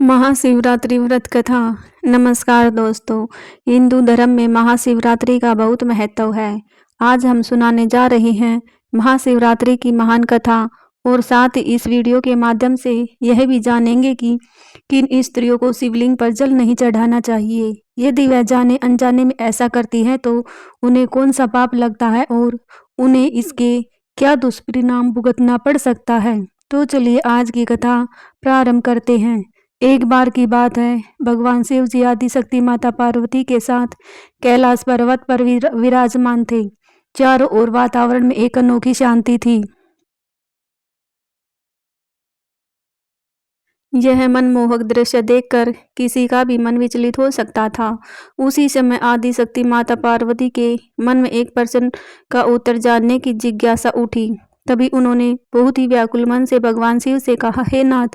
महाशिवरात्रि व्रत कथा। नमस्कार दोस्तों, हिंदू धर्म में महाशिवरात्रि का बहुत महत्व है। आज हम सुनाने जा रहे हैं महाशिवरात्रि की महान कथा और साथ ही इस वीडियो के माध्यम से यह भी जानेंगे कि किन स्त्रियों को शिवलिंग पर जल नहीं चढ़ाना चाहिए। यदि वह जाने अनजाने में ऐसा करती है तो उन्हें कौन सा पाप लगता है और उन्हें इसके क्या दुष्परिणाम भुगतना पड़ सकता है। तो चलिए आज की कथा प्रारंभ करते हैं। एक बार की बात है, भगवान शिव जी आदिशक्ति माता पार्वती के साथ कैलाश पर्वत पर विराजमान थे। चारों ओर वातावरण में एक अनोखी शांति थी। यह मनमोहक दृश्य देखकर किसी का भी मन विचलित हो सकता था। उसी समय आदिशक्ति माता पार्वती के मन में एक प्रश्न का उत्तर जानने की जिज्ञासा उठी। तभी उन्होंने बहुत ही व्याकुल मन से भगवान शिव से कहा, हे नाथ,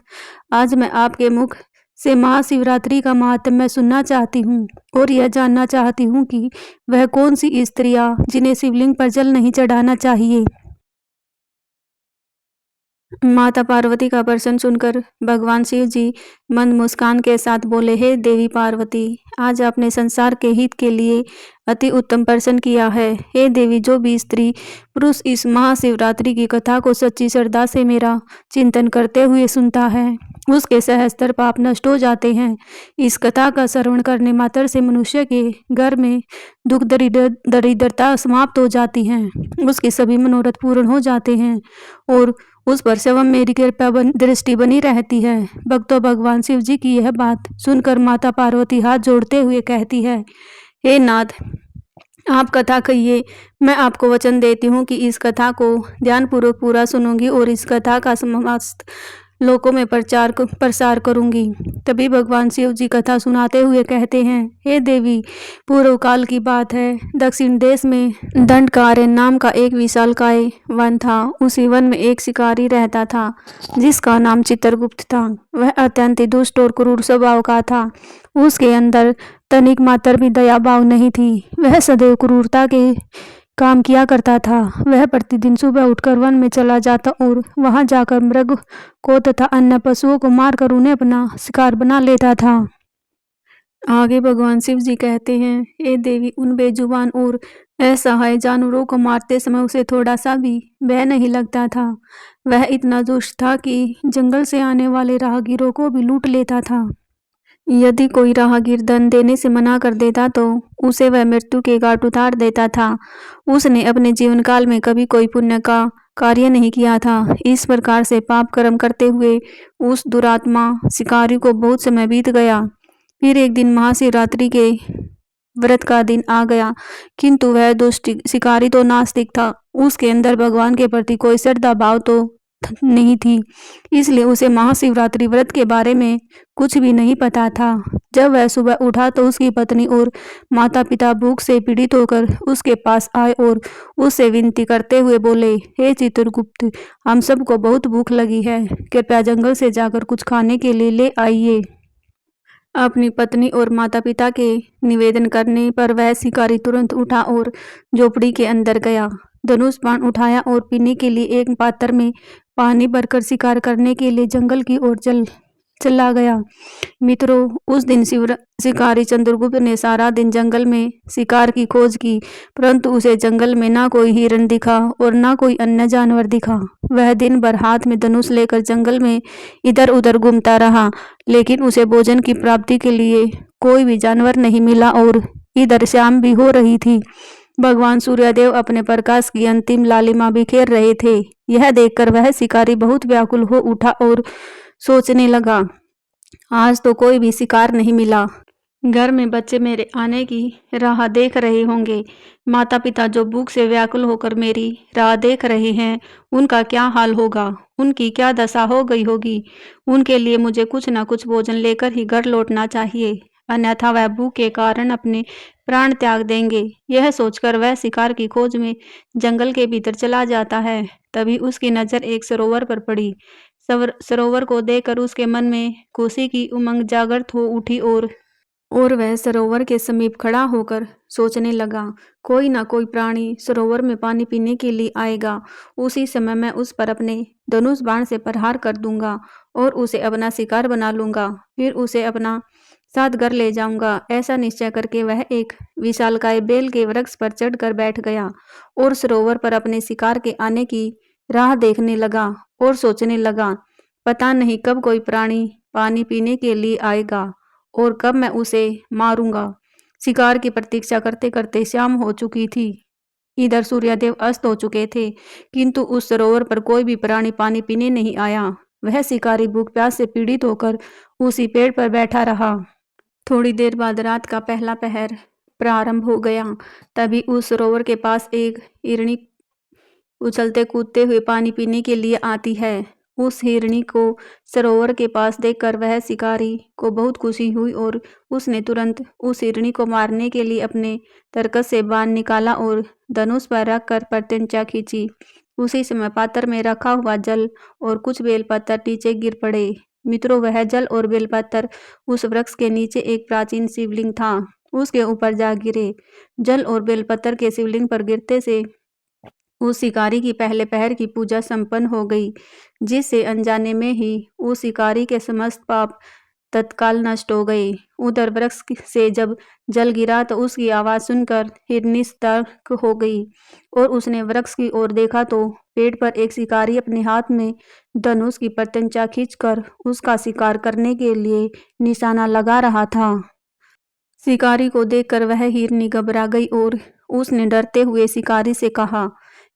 आज मैं आपके मुख से महाशिवरात्रि का महात्म्य सुनना चाहती हूँ और यह जानना चाहती हूँ कि वह कौन सी स्त्रियाँ जिन्हें शिवलिंग पर जल नहीं चढ़ाना चाहिए। माता पार्वती का प्रश्न सुनकर भगवान शिव जी मंद मुस्कान के साथ बोले, हे देवी पार्वती, आज आपने संसार के हित के लिए अति उत्तम प्रश्न किया है। हे देवी, जो भी स्त्री पुरुष इस महाशिवरात्रि की कथा को सच्ची श्रद्धा से मेरा चिंतन करते हुए सुनता है, उसके सहस्त्र पाप नष्ट हो जाते हैं। इस कथा का श्रवण करने मात्र से मनुष्य के घर में दुख दरिद्रता समाप्त हो जाती है, उसके सभी मनोरथ पूर्ण हो जाते हैं और उस पर स्वयं मेरी कृपा दृष्टि बनी रहती है। भक्तों, भगवान शिव जी की यह बात सुनकर माता पार्वती हाथ जोड़ते हुए कहती है, हे नाथ, आप कथा कहिए। मैं आपको वचन देती हूँ कि इस कथा को ध्यानपूर्वक पूरा सुनूंगी और इस कथा का समस्त लोकों में प्रसार करूंगी। तभी भगवान शिव जी कथा सुनाते हुए कहते हैं, हे देवी, पूर्व काल की बात है। दक्षिण देश में दंडकारण्य नाम का एक विशालकाय वन था। उसी वन में एक शिकारी रहता था जिसका नाम चित्रगुप्त था। वह अत्यंत ही दुष्ट और क्रूर स्वभाव का था। उसके अंदर तनिक मात्र भी दया भाव नहीं थी। वह सदैव क्रूरता के काम किया करता था। वह प्रतिदिन सुबह उठकर वन में चला जाता और वहां जाकर मृग को तथा अन्य पशुओं को मारकर उन्हें अपना शिकार बना लेता था। आगे भगवान शिव जी कहते हैं, हे देवी, उन बेजुबान और असहाय जानवरों को मारते समय उसे थोड़ा सा भी भय नहीं लगता था। वह इतना दुष्ट था कि जंगल से आने वाले राहगीरों को भी लूट लेता था। यदि कोई राहगीर धन देने से मना कर देता तो उसे वह मृत्यु के घाट उतार देता था। उसने अपने जीवन काल में कभी कोई पुण्य का कार्य नहीं किया था। इस प्रकार से पाप कर्म करते हुए उस दुरात्मा शिकारी को बहुत समय बीत गया। फिर एक दिन महाशिवरात्रि के व्रत का दिन आ गया, किंतु वह दुष्ट शिकारी तो नास्तिक था। उसके अंदर भगवान के प्रति कोई श्रद्धा भाव तो नहीं थी, इसलिए उसे महाशिवरात्रि व्रत के बारे में कुछ भी नहीं पता था। जब वह सुबह उठा तो उसकी पत्नी और माता पिता भूख से पीड़ित होकर उसके पास आए और उससे विनती करते हुए बोले, हे चित्रगुप्त, हम सबको बहुत भूख लगी है, कृपया जंगल से जाकर कुछ खाने के लिए ले आइए। अपनी पत्नी और माता पिता के निवेदन करने पर वह शिकारी तुरंत उठा और झोपड़ी के अंदर गया। धनुष बाण उठाया और पीने के लिए एक पात्र में पानी भरकर शिकार करने के लिए जंगल की ओर चला गया। मित्रों, उस दिन शिकारी चंद्रगुप्त ने सारा दिन जंगल में शिकार की खोज की, परंतु उसे जंगल में ना कोई हिरण दिखा और ना कोई अन्य जानवर दिखा। वह दिन भर हाथ में धनुष लेकर जंगल में इधर उधर घूमता रहा, लेकिन उसे भोजन की प्राप्ति के लिए कोई भी जानवर नहीं मिला और इधर शाम भी हो रही थी। भगवान सूर्यदेव अपने प्रकाश की अंतिम लालिमा बिखेर रहे थे। यह देखकर वह शिकारी बहुत व्याकुल हो उठा और सोचने लगा, आज तो कोई भी शिकार नहीं मिला। घर में बच्चे मेरे आने की राह देख रहे होंगे। माता पिता जो भूख से व्याकुल होकर मेरी राह देख रहे हैं, उनका क्या हाल होगा, उनकी क्या दशा हो गई होगी। उनके लिए मुझे कुछ न कुछ भोजन लेकर ही घर लौटना चाहिए, अन्यथा वह भूख के कारण अपने प्राण त्याग देंगे। यह सोचकर वह शिकार की खोज में जंगल के भीतर चला जाता है। तभी उसकी नजर एक सरोवर पर पड़ी। सरोवर को देखकर उसके मन में खुशी की उमंग जागृत हो उठी और और वह सरोवर के समीप खड़ा होकर सोचने लगा, कोई ना कोई प्राणी सरोवर में पानी पीने के लिए आएगा। उसी समय मैं उस पर अपने धनुष बाण से प्रहार कर दूंगा और उसे अपना शिकार बना लूंगा। फिर उसे अपना साथ घर ले जाऊंगा। ऐसा निश्चय करके वह एक विशालकाय बेल के वृक्ष पर चढ़कर बैठ गया और सरोवर पर अपने शिकार के आने की राह देखने लगा और सोचने लगा, पता नहीं कब कोई प्राणी पानी पीने के लिए आएगा और कब मैं उसे मारूंगा। शिकार की प्रतीक्षा करते करते शाम हो चुकी थी। इधर सूर्यदेव अस्त हो चुके थे, किंतु उस सरोवर पर कोई भी प्राणी पानी पीने नहीं आया। वह शिकारी भूख प्यास से पीड़ित होकर उसी पेड़ पर बैठा रहा। थोड़ी देर बाद रात का पहला पहर प्रारंभ हो गया। तभी उस सरोवर के पास एक हिरणी उछलते कूदते हुए पानी पीने के लिए आती है। उस हिरणी को सरोवर के पास देखकर वह शिकारी को बहुत खुशी हुई और उसने तुरंत उस हिरणी को मारने के लिए अपने तरकस से बाण निकाला और धनुष पर रखकर प्रत्यंचा खींची। उसी समय पात्र में रखा हुआ जल और कुछ बेलपत्तर नीचे गिर पड़े। मित्रों, वह जल और बेलपत्तर उस वृक्ष के नीचे एक प्राचीन शिवलिंग था, उसके ऊपर जा गिरे। जल और बेलपत्तर के शिवलिंग पर गिरते से उस शिकारी की पहले पहर की पूजा संपन्न हो गई, जिससे अनजाने में ही उस शिकारी के समस्त पाप तत्काल नष्ट हो गए। उधर वृक्ष से जब जल गिरा तो उसकी आवाज सुनकर हिरनी सतर्क हो गई और उसने वृक्ष की ओर देखा तो पेड़ पर एक शिकारी अपने हाथ में धनुष की प्रत्यंचा खींचकर उसका शिकार करने के लिए निशाना लगा रहा था। शिकारी को देखकर वह हिरनी घबरा गई और उसने डरते हुए शिकारी से कहा,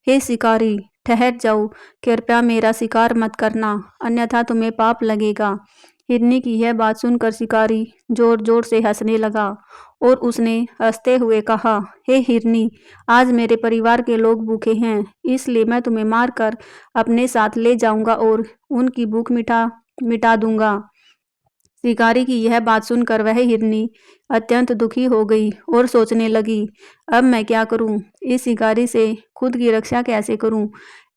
हे शिकारी, ठहर जाओ, कृपया मेरा शिकार मत करना, अन्यथा तुम्हें पाप लगेगा। हिरनी की यह बात सुनकर शिकारी जोर जोर से हंसने लगा और उसने हंसते हुए कहा, हे हिरनी, आज मेरे परिवार के लोग भूखे हैं, इसलिए मैं तुम्हें मारकर अपने साथ ले जाऊंगा और उनकी भूख मिटा दूंगा। शिकारी की यह बात सुनकर वह हिरनी अत्यंत दुखी हो गई और सोचने लगी, अब मैं क्या करूं, इस शिकारी से खुद की रक्षा कैसे करूं।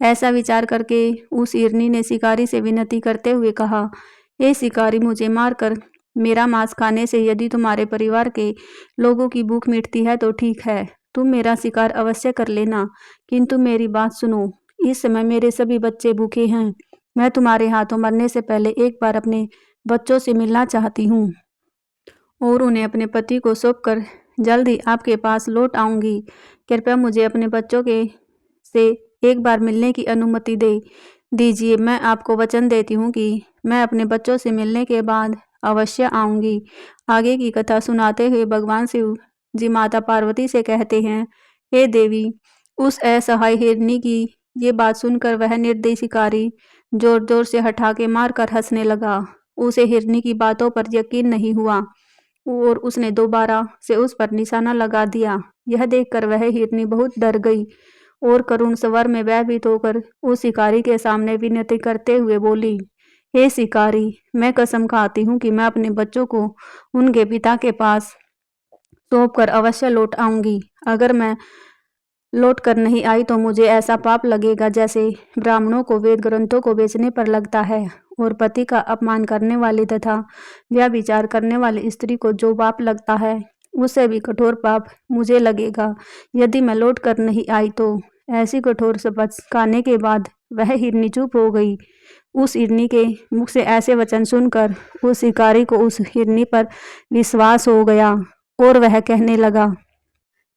ऐसा विचार करके उस हिरनी ने शिकारी से विनती करते हुए कहा, हे शिकारी, मुझे मारकर मेरा मांस खाने से यदि तुम्हारे परिवार के लोगों की भूख मिटती है तो ठीक है, तुम मेरा शिकार अवश्य कर लेना, किंतु मेरी बात सुनो, इस समय मेरे सभी बच्चे भूखे हैं। मैं तुम्हारे हाथों मरने से पहले एक बार अपने बच्चों से मिलना चाहती हूँ और उन्हें अपने पति को सौंपकर जल्द ही आपके पास लौट आऊंगी। कृपया मुझे अपने बच्चों के से एक बार मिलने की अनुमति दीजिए। मैं आपको वचन देती हूँ कि मैं अपने बच्चों से मिलने के बाद अवश्य आऊंगी। आगे की कथा सुनाते हुए भगवान शिव जी माता पार्वती से कहते हैं, हे देवी, उस असहाय हिरनी की ये बात सुनकर वह निर्दयी शिकारी जोर जोर से हठाके मारकर हंसने लगा। उसे हिरनी की बातों पर यकीन नहीं हुआ और उसने दोबारा से उस पर निशाना लगा दिया। यह देखकर वह हिरनी बहुत डर गई और करुण स्वर में भयभीत होकर उस शिकारी के सामने विनती करते हुए बोली, हे शिकारी, मैं कसम खाती हूँ कि मैं अपने बच्चों को उनके पिता के पास सौंपकर अवश्य लौट आऊंगी। अगर मैं लौट कर नहीं आई तो मुझे ऐसा पाप लगेगा जैसे ब्राह्मणों को वेद ग्रंथों को बेचने पर लगता है और पति का अपमान करने वाली तथा व्यभिचार करने वाली स्त्री को जो पाप लगता है, उससे भी कठोर पाप मुझे लगेगा यदि मैं लौट कर नहीं आई तो। ऐसी कठोर शपथ खाने के बाद वह हिरनी चुप हो गई। उस हिरनी के मुख से ऐसे वचन सुनकर उस शिकारी को उस हिरनी पर विश्वास हो गया और वह कहने लगा,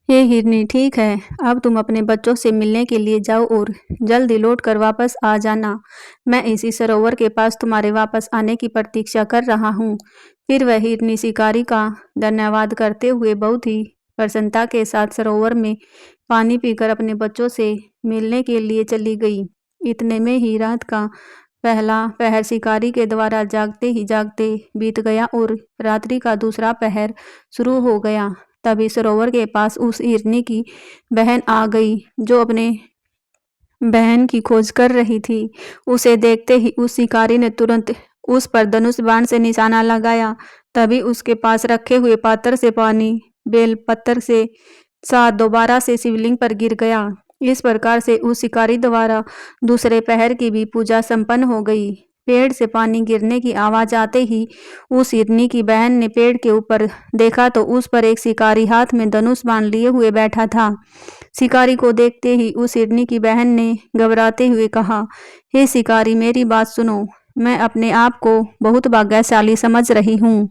हे हिरनी, ठीक है, अब तुम अपने बच्चों से मिलने के लिए जाओ और जल्दी लौट कर वापस आ जाना। मैं इसी सरोवर के पास तुम्हारे वापस आने की प्रतीक्षा कर रहा हूँ। फिर वह हिरनी शिकारी का धन्यवाद करते हुए बहुत ही प्रसन्नता के साथ सरोवर में पानी पीकर अपने बच्चों से मिलने के लिए चली गई। इतने में ही रात का पहला पहर शिकारी के द्वारा जागते ही जागते बीत गया और रात्रि का दूसरा पहर शुरू हो गया। तभी सरोवर के पास उस हिरनी की बहन आ गई, जो अपने बहन की खोज कर रही थी। उसे देखते ही उस शिकारी ने तुरंत उस पर धनुष बाण से निशाना लगाया। तभी उसके पास रखे हुए पात्र से पानी बेल पत्थर से साथ दोबारा से शिवलिंग पर गिर गया। इस प्रकार से उस शिकारी द्वारा दूसरे पहर की भी पूजा संपन्न हो गई। पेड़ से पानी गिरने की आवाज आते ही उस हिरनी की बहन ने पेड़ के ऊपर देखा तो उस पर एक शिकारी हाथ में धनुष बाण लिए हुए बैठा था। शिकारी को देखते ही उस हिरनी की बहन ने घबराते हुए कहा, हे शिकारी, मेरी बात सुनो। मैं अपने आप को बहुत भाग्यशाली समझ रही हूँ।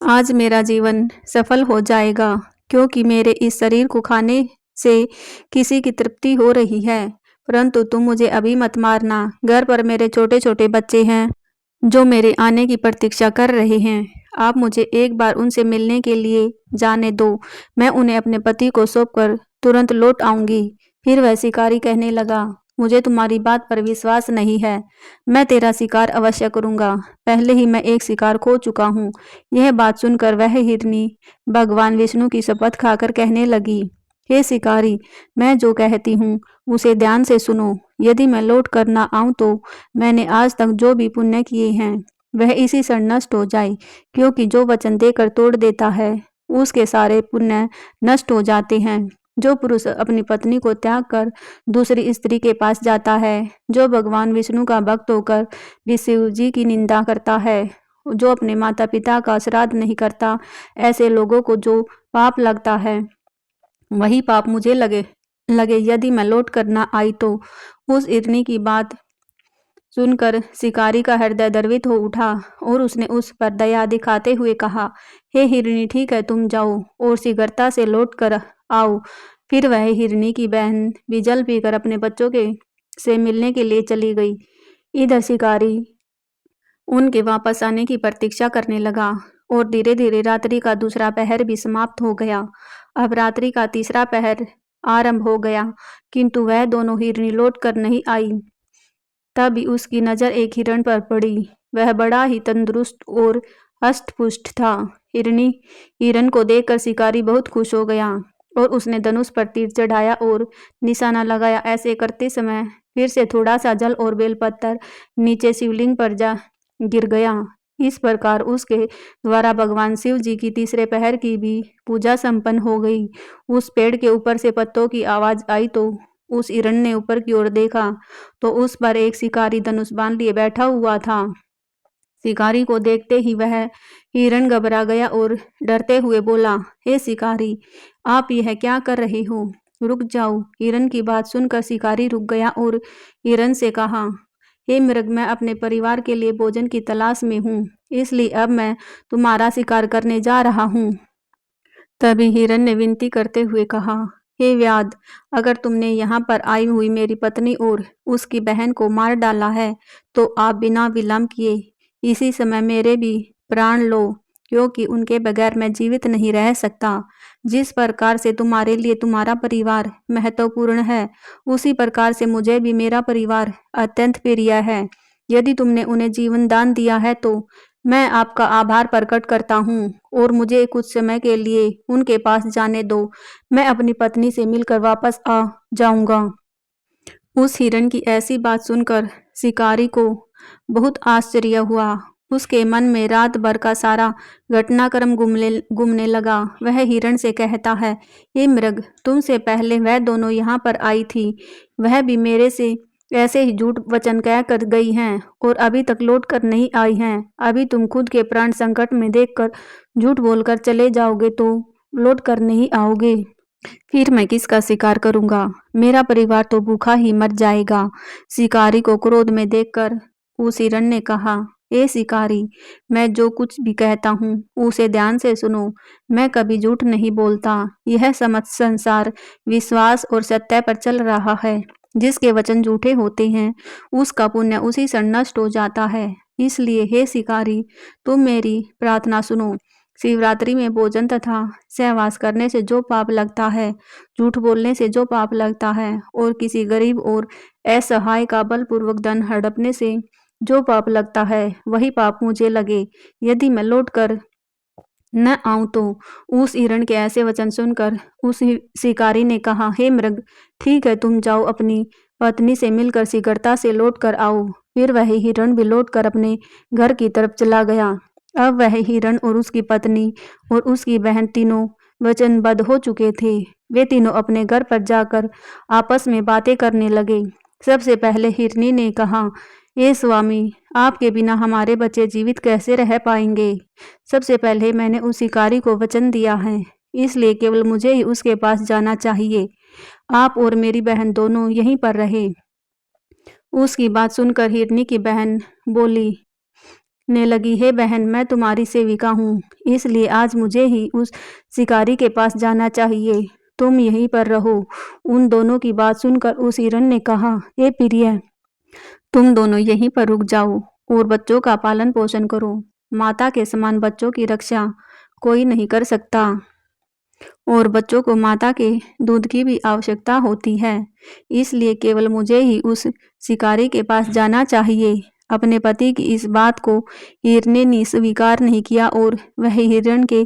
आज मेरा जीवन सफल हो जाएगा क्योंकि मेरे इस शरीर को खाने से किसी की तृप्ति हो रही है। परंतु तुम मुझे अभी मत मारना। घर पर मेरे छोटे छोटे बच्चे हैं जो मेरे आने की प्रतीक्षा कर रहे हैं। आप मुझे एक बार उनसे मिलने के लिए जाने दो। मैं उन्हें अपने पति को सौंपकर तुरंत लौट आऊंगी। फिर वह शिकारी कहने लगा, मुझे तुम्हारी बात पर विश्वास नहीं है। मैं तेरा शिकार अवश्य करूंगा। पहले ही मैं एक शिकार खो चुका हूँ। यह बात सुनकर वह हिरनी भगवान विष्णु की शपथ खाकर कहने लगी, हे शिकारी, मैं जो कहती हूँ उसे ध्यान से सुनो। यदि मैं लौट कर ना आऊं तो मैंने आज तक जो भी पुण्य किए हैं वह इसी क्षण नष्ट हो जाए, क्योंकि जो वचन देकर तोड़ देता है उसके सारे पुण्य नष्ट हो जाते हैं। जो पुरुष अपनी पत्नी को त्याग कर दूसरी स्त्री के पास जाता है, जो भगवान विष्णु का भक्त होकर भी शिव जी की निंदा करता है, जो अपने माता पिता का श्राद्ध नहीं करता, ऐसे लोगों को जो पाप लगता है वही पाप मुझे लगे लगे यदि मैं लौट कर ना आई तो। उस हिरनी की बात सुनकर शिकारी का हृदय द्रवित हो उठा और उसने उस पर दया दिखाते हुए कहा, हे हिरनी, ठीक है, तुम जाओ और शीघ्रता से लौट कर आओ। फिर वह हिरनी की बहन भी जल पीकर अपने बच्चों के से मिलने के लिए चली गई। इधर शिकारी उनके वापस आने की प्रतीक्षा करने लगा और धीरे धीरे रात्रि का दूसरा पहर भी समाप्त हो गया। अब रात्रि का तीसरा पहर आरंभ हो गया, किंतु वह दोनों हिरनी लौट कर नहीं आई। तभी उसकी नजर एक हिरण पर पड़ी। वह बड़ा ही तंदुरुस्त और हष्ट-पुष्ट था। हिरण को देखकर शिकारी बहुत खुश हो गया और उसने धनुष पर तीर चढ़ाया और निशाना लगाया। ऐसे करते समय फिर से थोड़ा सा जल और बेलपत्र नीचे शिवलिंग पर जा गिर गया। इस प्रकार उसके द्वारा भगवान शिव जी की तीसरे पहर की भी पूजा संपन्न हो गई। उस पेड़ के ऊपर से पत्तों की आवाज आई तो उस हिरण ने ऊपर की ओर देखा तो उस पर एक शिकारी धनुष बाण लिए बैठा हुआ था। शिकारी को देखते ही वह हिरण घबरा गया और डरते हुए बोला, हे शिकारी, आप यह क्या कर रहे हो? रुक जाओ। हिरण की बात सुनकर शिकारी रुक गया और हिरण से कहा, हे मृग, मैं अपने परिवार के लिए भोजन की तलाश में हूँ, इसलिए अब मैं तुम्हारा शिकार करने जा रहा हूँ। तभी हिरण ने विनती करते हुए कहा, हे व्याध, अगर तुमने यहाँ पर आई हुई मेरी पत्नी और उसकी बहन को मार डाला है तो आप बिना विलंब किए इसी समय मेरे भी प्राण लो, क्योंकि उनके बगैर मैं जीवित नहीं रह सकता। जिस प्रकार से तुम्हारे लिए तुम्हारा परिवार महत्वपूर्ण है, उसी प्रकार से मुझे भी मेरा परिवार अत्यंत प्रिय है। यदि तुमने उन्हें जीवन दान दिया है तो मैं आपका आभार प्रकट करता हूँ और मुझे कुछ समय के लिए उनके पास जाने दो। मैं अपनी पत्नी से मिलकर वापस आ जाऊंगा। उस हिरण की ऐसी बात सुनकर शिकारी को बहुत आश्चर्य हुआ। उसके मन में रात भर का सारा घटनाक्रम घूमने लगा। वह हिरण से कहता है, हे मृग, तुमसे पहले वह दोनों यहाँ पर आई थी, वह भी मेरे से ऐसे ही झूठ वचन कह कर गई हैं और अभी तक लौट कर नहीं आई हैं। अभी तुम खुद के प्राण संकट में देखकर झूठ बोलकर चले जाओगे तो लौट कर नहीं आओगे। फिर मैं किसका शिकार करूंगा? मेरा परिवार तो भूखा ही मर जाएगा। शिकारी को क्रोध में देखकर उस हिरण ने कहा, हे शिकारी, मैं जो कुछ भी कहता हूँ उसे ध्यान से सुनो। मैं कभी झूठ नहीं बोलता। यह समस्त संसार विश्वास और सत्य पर चल रहा है। जिसके वचन झूठे होते हैं उसका पुण्य उसी क्षण नष्ट हो जाता है। इसलिए हे शिकारी, तुम मेरी प्रार्थना सुनो। शिवरात्रि में भोजन तथा सहवास करने से जो पाप लगता है, झूठ बोलने से जो पाप लगता है और किसी गरीब और असहाय का बलपूर्वक धन हड़पने से जो पाप लगता है, वही पाप मुझे लगे यदि मैं लौट कर न आऊं तो। उस हिरण के ऐसे वचन सुनकर उस शिकारी ने कहा, हे मृग, ठीक है, तुम जाओ, अपनी पत्नी से मिलकर शीघ्रता से लौट कर आओ। फिर वह हिरण भी लौट कर अपने घर की तरफ चला गया। अब वह हिरण और उसकी पत्नी और उसकी बहन तीनों वचनबद्ध हो चुके थे। वे तीनों अपने घर पर जाकर आपस में बातें करने लगे। सबसे पहले हिरनी ने कहा, हे स्वामी, आपके बिना हमारे बच्चे जीवित कैसे रह पाएंगे? सबसे पहले मैंने उस शिकारी को वचन दिया है, इसलिए केवल मुझे ही उसके पास जाना चाहिए। आप और मेरी बहन दोनों यहीं पर रहे। उसकी बात सुनकर हिरनी की बहन बोली ने लगी, हे बहन, मैं तुम्हारी सेविका हूँ, इसलिए आज मुझे ही उस शिकारी के पास जाना चाहिए। तुम यहीं पर रहो। उन दोनों की बात सुनकर उस हिरण ने कहा, हे प्रिय, तुम दोनों यहीं पर रुक जाओ और बच्चों का पालन पोषण करो। माता के समान बच्चों की रक्षा कोई नहीं कर सकता और बच्चों को माता के दूध की भी आवश्यकता होती है, इसलिए केवल मुझे ही उस शिकारी के पास जाना चाहिए। अपने पति की इस बात को हिरने ने स्वीकार नहीं किया और वह हिरण के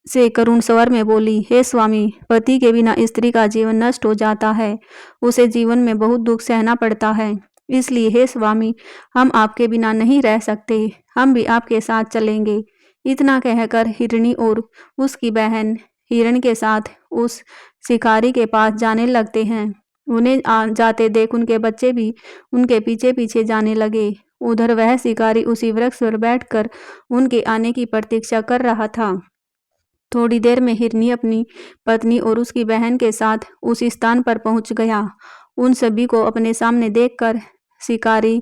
से करुण स्वर में बोली, हे स्वामी, पति के बिना स्त्री का जीवन नष्ट हो जाता है, उसे जीवन में बहुत दुख सहना पड़ता है, इसलिए हे स्वामी, हम आपके बिना नहीं रह सकते, हम भी आपके साथ चलेंगे। इतना कहकर हिरणी और उसकी बहन हिरण के साथ उस शिकारी के पास जाने लगते हैं। उन्हें जाते देख उनके बच्चे भी उनके पीछे पीछे जाने लगे। उधर वह शिकारी उसी वृक्ष पर बैठकर उनके आने की प्रतीक्षा कर रहा था। थोड़ी देर में हिरनी अपनी पत्नी और उसकी बहन के साथ उस स्थान पर पहुंच गया। उन सभी को अपने सामने देखकर शिकारी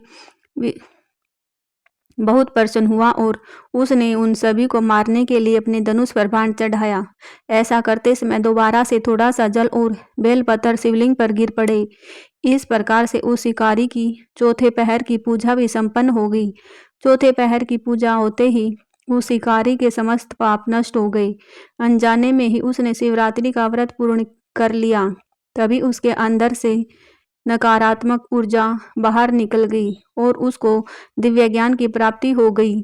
बहुत प्रसन्न हुआ और उसने उन सभी को मारने के लिए अपने धनुष पर बाण चढ़ाया। ऐसा करते समय दोबारा से थोड़ा सा जल और बेलपत्र शिवलिंग पर गिर पड़े। इस प्रकार से उस शिकारी की चौथे पहर की पूजा भी संपन्न हो गई। चौथे पहर की पूजा होते ही उस शिकारी के समस्त पाप नष्ट हो गए। अनजाने में ही उसने शिवरात्रि का व्रत पूर्ण कर लिया। तभी उसके अंदर से नकारात्मक ऊर्जा बाहर निकल गई और उसको दिव्य ज्ञान की प्राप्ति हो गई।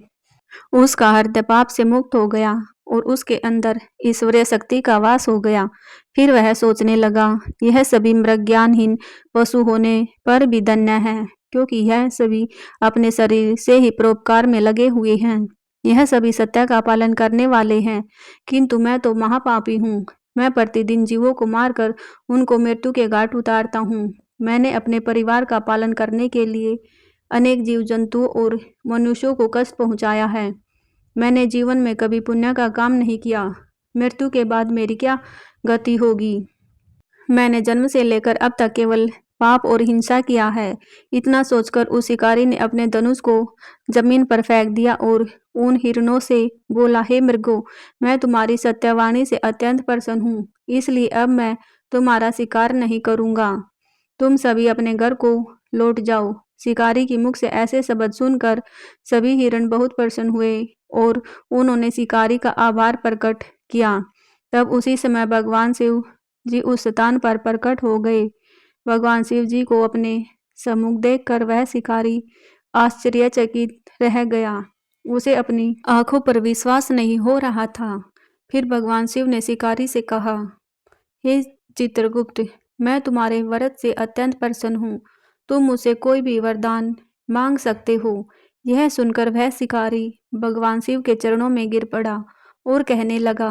उसका हृदय पाप से मुक्त हो गया और उसके अंदर ईश्वरीय शक्ति का वास हो गया। फिर वह सोचने लगा, यह सभी मृग ज्ञानहीन पशु होने पर भी धन्य है, क्योंकि यह सभी अपने शरीर से ही परोपकार में लगे हुए हैं। यह सभी सत्य का पालन करने वाले हैं, किंतु मैं तो महापापी हूँ। मैं प्रतिदिन जीवों को मारकर उनको मृत्यु के घाट उतारता हूँ। मैंने अपने परिवार का पालन करने के लिए अनेक जीव जंतुओं और मनुष्यों को कष्ट पहुँचाया है। मैंने जीवन में कभी पुण्य का काम नहीं किया। मृत्यु के बाद मेरी क्या गति होगी? मैंने जन्म से लेकर अब तक केवल पाप और हिंसा किया है। इतना सोचकर उस शिकारी ने अपने धनुष को जमीन पर फेंक दिया और उन हिरणों से बोला, हे मृगों, मैं तुम्हारी सत्यवाणी से अत्यंत प्रसन्न हूँ, इसलिए अब मैं तुम्हारा शिकार नहीं करूँगा। तुम सभी अपने घर को लौट जाओ। शिकारी की मुख से ऐसे शब्द सुनकर सभी हिरण बहुत प्रसन्न हुए और उन्होंने शिकारी का आभार प्रकट किया। तब उसी समय भगवान शिव जी उस स्थान पर प्रकट हो गए। भगवान शिव जी को अपने सम्मुख देखकर वह शिकारी आश्चर्यचकित रह गया। उसे अपनी आंखों पर विश्वास नहीं हो रहा था। फिर भगवान शिव ने शिकारी से कहा, हे चित्रगुप्त, मैं तुम्हारे व्रत से अत्यंत प्रसन्न हूँ। तुम मुझसे कोई भी वरदान मांग सकते हो। यह सुनकर वह शिकारी भगवान शिव के चरणों में गिर पड़ा और कहने लगा,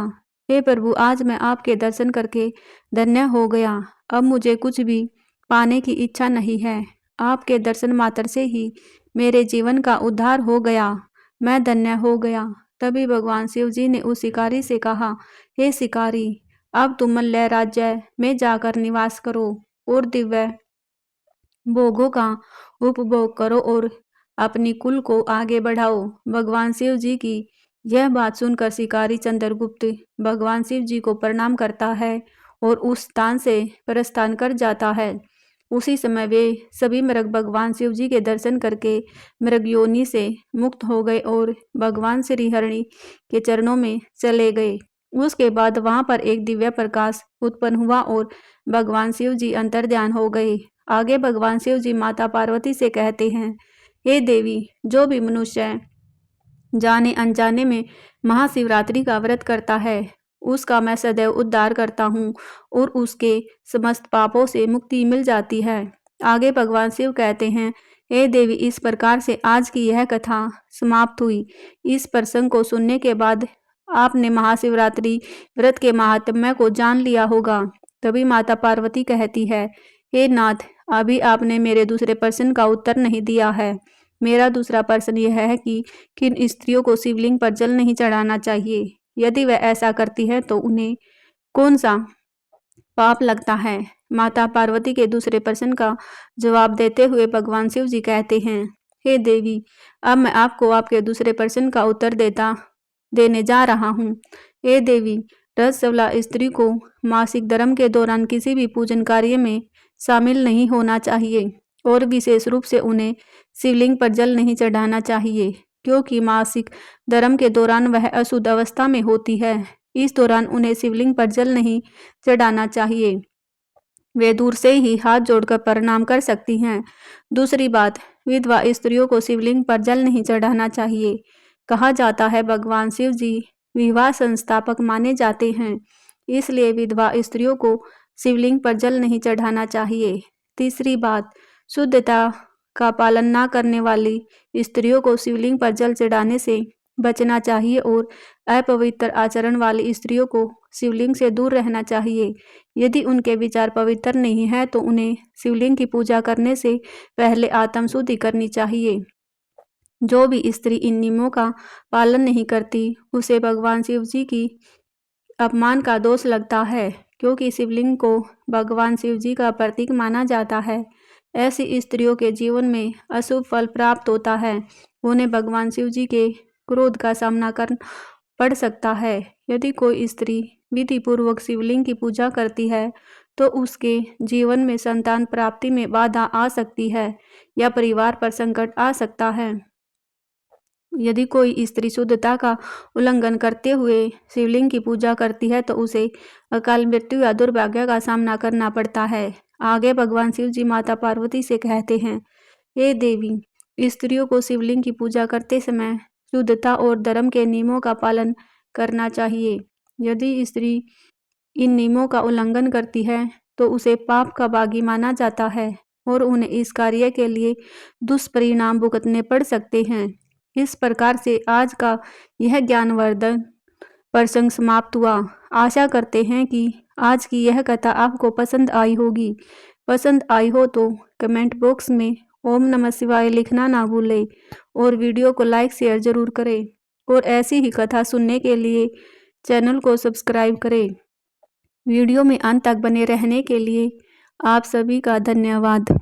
हे प्रभु, आज मैं आपके दर्शन करके धन्य हो गया। अब मुझे कुछ भी पाने की इच्छा नहीं है। आपके दर्शन मात्र से ही मेरे जीवन का उद्धार हो गया। मैं धन्य हो गया। तभी भगवान शिव जी ने उस शिकारी से कहा, हे शिकारी, अब तुम मल्य राज्य में जाकर निवास करो और दिव्य भोगों का उपभोग करो और अपनी कुल को आगे बढ़ाओ। भगवान शिव जी की यह बात सुनकर शिकारी चंद्रगुप्त भगवान शिव जी को प्रणाम करता है और उस स्थान से प्रस्थान कर जाता है। उसी समय वे सभी मृग भगवान शिव जी के दर्शन करके मृग योनि से मुक्त हो गए और भगवान श्री हरि के चरणों में चले गए। उसके बाद वहां पर एक दिव्य प्रकाश उत्पन्न हुआ और भगवान शिव जी अंतर्ध्यान हो गए। आगे भगवान शिव जी माता पार्वती से कहते हैं, हे देवी, जो भी मनुष्य जाने अनजाने में महाशिवरात्रि का व्रत करता है, उसका मैं सदैव उद्धार करता हूँ और उसके समस्त पापों से मुक्ति मिल जाती है। आगे भगवान शिव कहते हैं, हे देवी, इस प्रकार से आज की यह कथा समाप्त हुई। इस प्रसंग को सुनने के बाद आपने महाशिवरात्रि व्रत के महात्म्य को जान लिया होगा। तभी माता पार्वती कहती है, हे नाथ, अभी आपने मेरे दूसरे प्रश्न का उत्तर नहीं दिया है। मेरा दूसरा प्रश्न यह है कि किन स्त्रियों को शिवलिंग पर जल नहीं चढ़ाना चाहिए? यदि वह ऐसा करती है तो उन्हें कौन सा पाप लगता है? माता पार्वती के दूसरे प्रश्न का जवाब देते हुए भगवान शिव जी कहते हैं, हे देवी, अब मैं आपको आपके दूसरे प्रश्न का उत्तर देने जा रहा हूँ। हे देवी, रजस्वला स्त्री को मासिक धर्म के दौरान किसी भी पूजन कार्य में शामिल नहीं होना चाहिए और विशेष रूप से उन्हें शिवलिंग पर जल नहीं चढ़ाना चाहिए, क्योंकि मासिक धर्म के दौरान वह अशुद्ध अवस्था में होती है। इस दौरान उन्हें शिवलिंग पर जल नहीं चढ़ाना चाहिए। वे दूर से ही हाथ जोड़कर प्रणाम कर सकती हैं। दूसरी बात, विधवा स्त्रियों को शिवलिंग पर जल नहीं चढ़ाना चाहिए। कहा जाता है भगवान शिव जी विवाह संस्थापक माने जाते हैं, इसलिए विधवा स्त्रियों को शिवलिंग पर जल नहीं चढ़ाना चाहिए। तीसरी बात, शुद्धता का पालन न करने वाली स्त्रियों को शिवलिंग पर जल चढ़ाने से बचना चाहिए और अपवित्र आचरण वाली स्त्रियों को शिवलिंग से दूर रहना चाहिए। यदि उनके विचार पवित्र नहीं है तो उन्हें शिवलिंग की पूजा करने से पहले आत्म शुद्धि करनी चाहिए। जो भी स्त्री इन नियमों का पालन नहीं करती उसे भगवान शिव जी की अपमान का दोष लगता है, क्योंकि शिवलिंग को भगवान शिव जी का प्रतीक माना जाता है। ऐसी स्त्रियों के जीवन में अशुभ फल प्राप्त होता है। उन्हें भगवान शिव जी के क्रोध का सामना कर पड़ सकता है। यदि कोई स्त्री विधि पूर्वक शिवलिंग की पूजा करती है तो उसके जीवन में संतान प्राप्ति में बाधा आ सकती है या परिवार पर संकट आ सकता है। यदि कोई स्त्री शुद्धता का उल्लंघन करते हुए शिवलिंग की पूजा करती है तो उसे अकाल मृत्यु या दुर्भाग्य का सामना करना पड़ता है। आगे भगवान शिव जी माता पार्वती से कहते हैं, हे देवी, स्त्रियों को शिवलिंग की पूजा करते समय शुद्धता और धर्म के नियमों का पालन करना चाहिए। यदि स्त्री इन नियमों का उल्लंघन करती है तो उसे पाप का भागी माना जाता है और उन्हें इस कार्य के लिए दुष्परिणाम भुगतने पड़ सकते हैं। इस प्रकार से आज का यह ज्ञानवर्धन प्रसंग समाप्त हुआ। आशा करते हैं कि आज की यह कथा आपको पसंद आई होगी। पसंद आई हो तो कमेंट बॉक्स में ओम नमः शिवाय लिखना ना भूलें और वीडियो को लाइक शेयर जरूर करें और ऐसी ही कथा सुनने के लिए चैनल को सब्सक्राइब करें। वीडियो में अंत तक बने रहने के लिए आप सभी का धन्यवाद।